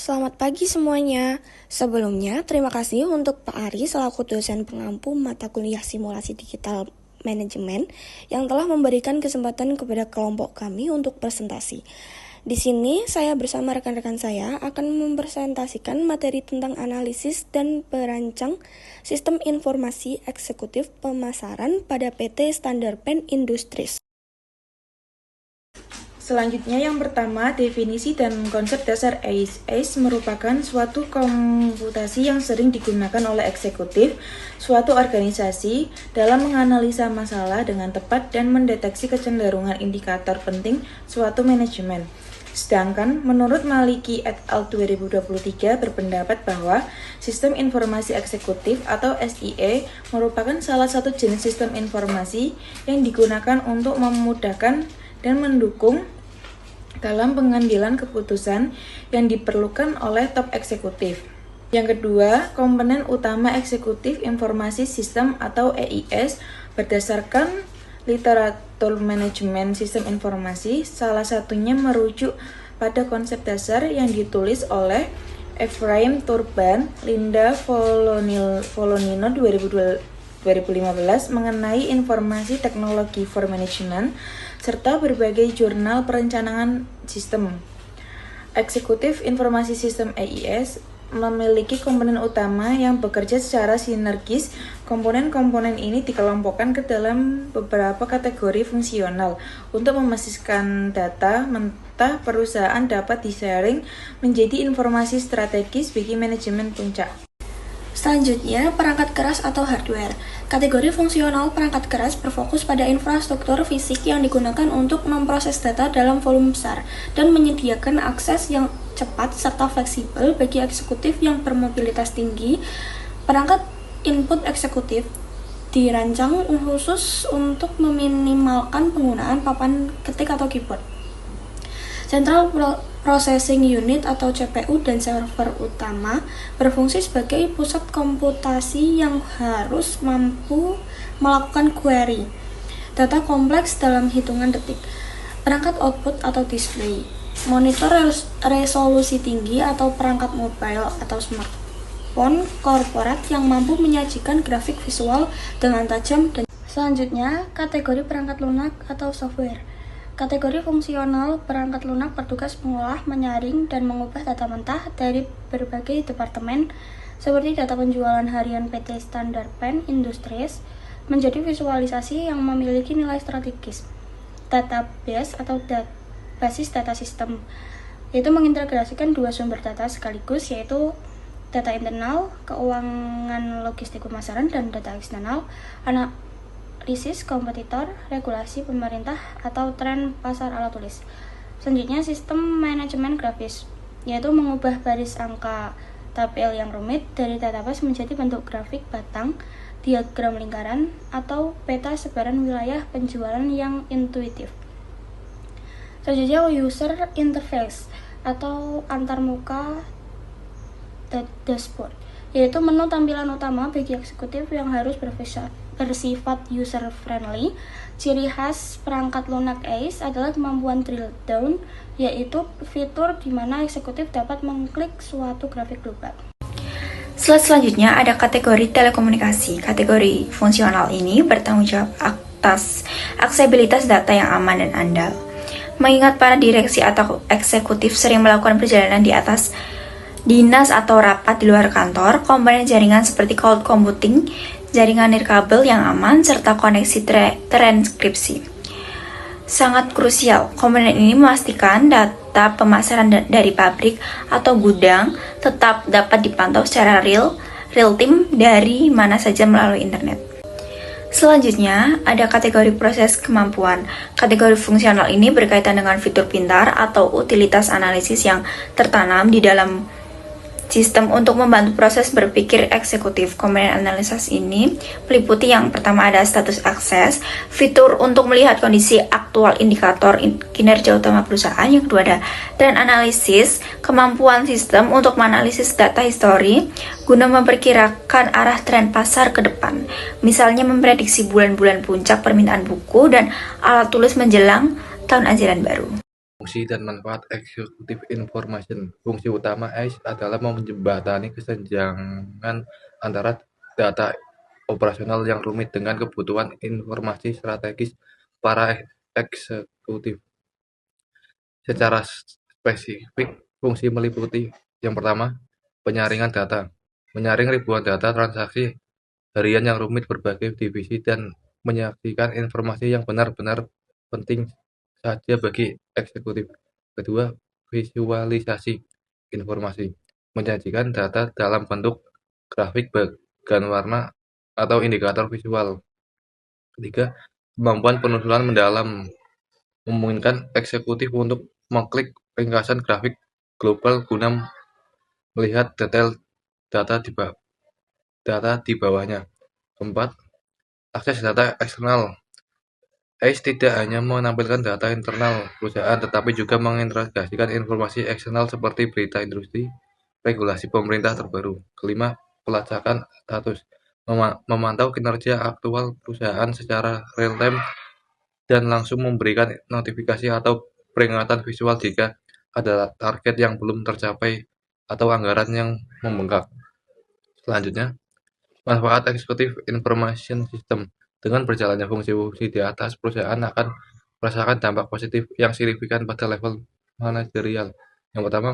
Selamat pagi semuanya. Sebelumnya, terima kasih untuk Pak Ari selaku dosen pengampu mata kuliah simulasi digital manajemen yang telah memberikan kesempatan kepada kelompok kami untuk presentasi. Di sini, saya bersama rekan-rekan saya akan mempresentasikan materi tentang analisis dan perancang sistem informasi eksekutif pemasaran pada PT Standard Pen Industries. Selanjutnya yang pertama, definisi dan konsep dasar ACE. ACE merupakan suatu komputasi yang sering digunakan oleh eksekutif suatu organisasi dalam menganalisa masalah dengan tepat dan mendeteksi kecenderungan indikator penting suatu manajemen. Sedangkan menurut Maliki et al. 2023 berpendapat bahwa sistem informasi eksekutif atau SIE merupakan salah satu jenis sistem informasi yang digunakan untuk memudahkan dan mendukung dalam pengambilan keputusan yang diperlukan oleh top eksekutif. Yang kedua, komponen utama eksekutif informasi sistem atau EIS berdasarkan literatur manajemen sistem informasi, salah satunya merujuk pada konsep dasar yang ditulis oleh Ephraim Turban, Linda Volonino 2015 mengenai informasi teknologi for management serta berbagai jurnal perencanaan sistem. Eksekutif informasi sistem EIS memiliki komponen utama yang bekerja secara sinergis. Komponen-komponen ini dikelompokkan ke dalam beberapa kategori fungsional untuk memastikan data mentah perusahaan dapat disaring menjadi informasi strategis bagi manajemen puncak. Selanjutnya, perangkat keras atau hardware. Kategori fungsional perangkat keras berfokus pada infrastruktur fisik yang digunakan untuk memproses data dalam volume besar dan menyediakan akses yang cepat serta fleksibel bagi eksekutif yang bermobilitas tinggi. Perangkat input eksekutif dirancang khusus untuk meminimalkan penggunaan papan ketik atau keyboard. Central Processing Unit atau CPU dan server utama berfungsi sebagai pusat komputasi yang harus mampu melakukan query data kompleks dalam hitungan detik. Perangkat output atau display, monitor resolusi tinggi atau perangkat mobile atau smartphone korporat yang mampu menyajikan grafik visual dengan tajam. Dan selanjutnya, kategori perangkat lunak atau software. Kategori fungsional perangkat lunak bertugas mengolah, menyaring, dan mengubah data mentah dari berbagai departemen seperti data penjualan harian PT Standard Pen Industries menjadi visualisasi yang memiliki nilai strategis. Database atau basis data sistem yaitu mengintegrasikan dua sumber data sekaligus, yaitu data internal, keuangan logistik pemasaran, dan data eksternal, analisis kompetitor, regulasi pemerintah, atau tren pasar ala tulis. Selanjutnya, sistem manajemen grafis, yaitu mengubah baris angka tabel yang rumit dari database menjadi bentuk grafik batang, diagram lingkaran, atau peta sebaran wilayah penjualan yang intuitif. Selanjutnya, user interface atau antarmuka dashboard, yaitu menu tampilan utama bagi eksekutif yang harus bersifat user-friendly. Ciri khas perangkat lunak ACE adalah kemampuan drill down, yaitu fitur di mana eksekutif dapat mengklik suatu grafik global. Slide selanjutnya ada kategori telekomunikasi. Kategori fungsional ini bertanggung jawab atas aksesibilitas data yang aman dan andal. Mengingat para direksi atau eksekutif sering melakukan perjalanan di atas dinas atau rapat di luar kantor, komponen jaringan seperti cloud computing, jaringan nirkabel yang aman, serta koneksi transkripsi sangat krusial. Komponen ini memastikan data pemasaran dari pabrik atau gudang tetap dapat dipantau secara real time dari mana saja melalui internet. Selanjutnya, ada kategori proses kemampuan. Kategori fungsional ini berkaitan dengan fitur pintar atau utilitas analisis yang tertanam di dalam sistem untuk membantu proses berpikir eksekutif. Komponen analisis ini meliputi yang pertama ada status akses, fitur untuk melihat kondisi aktual indikator kinerja utama perusahaan. Yang kedua ada trend analisis, kemampuan sistem untuk menganalisis data histori guna memperkirakan arah tren pasar ke depan. Misalnya memprediksi bulan-bulan puncak permintaan buku dan alat tulis menjelang tahun ajaran baru. Fungsi dan manfaat Executive Information. Fungsi utama ACE adalah menjembatani kesenjangan antara data operasional yang rumit dengan kebutuhan informasi strategis para eksekutif. Secara spesifik, fungsi meliputi yang pertama, penyaringan data. Menyaring ribuan data transaksi harian yang rumit berbagai divisi dan menyaksikan informasi yang benar-benar penting saja bagi eksekutif. Kedua, visualisasi informasi. Menyajikan data dalam bentuk grafik, bagan warna, atau indikator visual. Ketiga, kemampuan penelusuran mendalam. Memungkinkan eksekutif untuk mengklik ringkasan grafik global guna melihat detail data di bawahnya. Keempat, akses data eksternal. ACE tidak hanya menampilkan data internal perusahaan, tetapi juga mengintegrasikan informasi eksternal seperti berita industri, regulasi pemerintah terbaru. Kelima, pelacakan status. Memantau kinerja aktual perusahaan secara real-time dan langsung memberikan notifikasi atau peringatan visual jika ada target yang belum tercapai atau anggaran yang membengkak. Selanjutnya, manfaat Executive Information System. Dengan berjalannya fungsi-fungsi di atas, perusahaan akan merasakan dampak positif yang signifikan pada level manajerial. Yang pertama,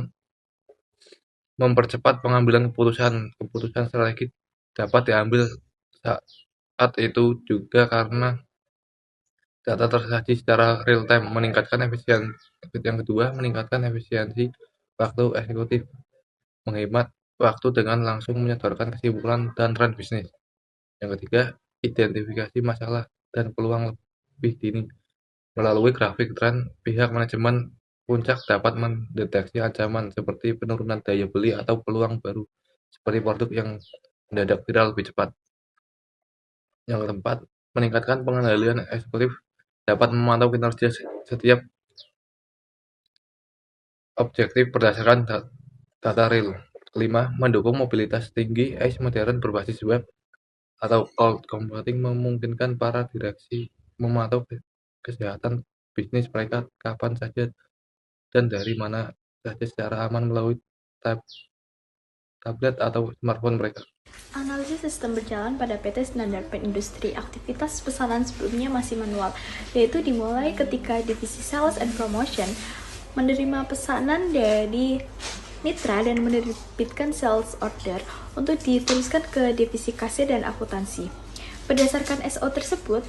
mempercepat pengambilan keputusan. Keputusan strategi dapat diambil saat itu juga karena data tersaji secara real time, meningkatkan efisiensi. Yang kedua, meningkatkan efisiensi waktu eksekutif, menghemat waktu dengan langsung menyodorkan kesimpulan dan tren bisnis. Yang ketiga, identifikasi masalah dan peluang lebih dini. Melalui grafik tren, pihak manajemen puncak dapat mendeteksi ancaman seperti penurunan daya beli atau peluang baru, seperti produk yang mendadak viral lebih cepat. Yang keempat, meningkatkan pengendalian eksekutif dapat memantau kinerja setiap objektif berdasarkan data real. Kelima, mendukung mobilitas tinggi. ACE modern berbasis web atau cloud computing memungkinkan para direksi memantau kesehatan bisnis mereka kapan saja dan dari mana saja secara aman melalui tablet atau smartphone mereka. Analisis sistem berjalan pada PT Standard Pen Industri. Aktivitas pesanan sebelumnya masih manual, yaitu dimulai ketika divisi Sales and Promotion menerima pesanan dari mitra dan menerbitkan sales order untuk diteruskan ke divisi kasir dan akuntansi. Berdasarkan SO tersebut,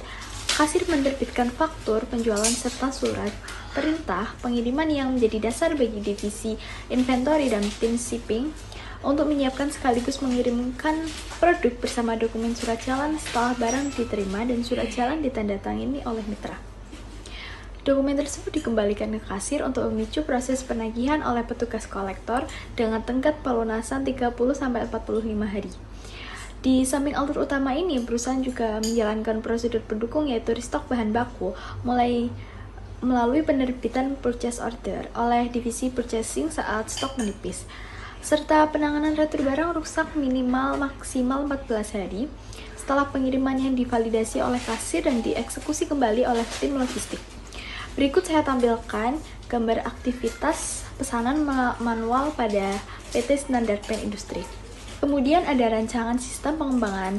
kasir menerbitkan faktur penjualan serta surat perintah pengiriman yang menjadi dasar bagi divisi inventory dan tim shipping untuk menyiapkan sekaligus mengirimkan produk bersama dokumen surat jalan setelah barang diterima dan surat jalan ditandatangani oleh mitra. Dokumen tersebut dikembalikan ke kasir untuk memicu proses penagihan oleh petugas kolektor dengan tenggat pelunasan 30-45 hari. Di samping alur utama ini, perusahaan juga menjalankan prosedur pendukung yaitu restock bahan baku melalui penerbitan purchase order oleh divisi purchasing saat stok menipis, serta penanganan retur barang rusak minimal maksimal 14 hari setelah pengiriman yang divalidasi oleh kasir dan dieksekusi kembali oleh tim logistik. Berikut saya tampilkan gambar aktivitas pesanan manual pada PT Standard Pen Industri. Kemudian ada rancangan sistem pengembangan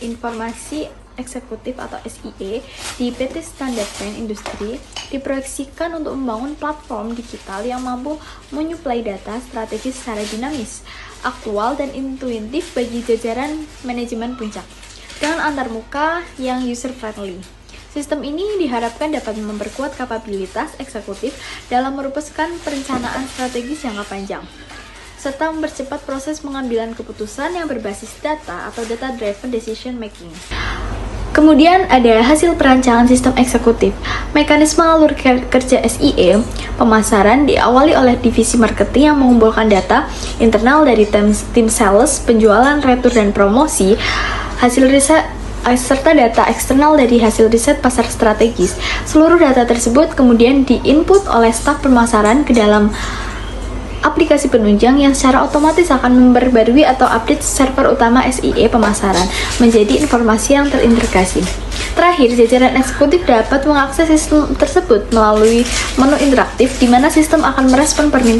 informasi eksekutif atau SIE di PT Standard Pen Industri diproyeksikan untuk membangun platform digital yang mampu menyuplai data strategis secara dinamis, aktual, dan intuitif bagi jajaran manajemen puncak dengan antarmuka yang user-friendly. Sistem ini diharapkan dapat memperkuat kapabilitas eksekutif dalam merumuskan perencanaan strategis jangka panjang, serta mempercepat proses pengambilan keputusan yang berbasis data atau data-driven decision making. Kemudian ada hasil perancangan sistem eksekutif. Mekanisme alur kerja SIE, pemasaran diawali oleh divisi marketing yang mengumpulkan data internal dari tim sales, penjualan, retur, dan promosi, hasil riset serta data eksternal dari hasil riset pasar strategis. Seluruh data tersebut kemudian diinput oleh staf pemasaran ke dalam aplikasi penunjang yang secara otomatis akan memperbarui atau update server utama SIE pemasaran menjadi informasi yang terintegrasi. Terakhir, jajaran eksekutif dapat mengakses sistem tersebut melalui menu interaktif di mana sistem akan merespon permintaan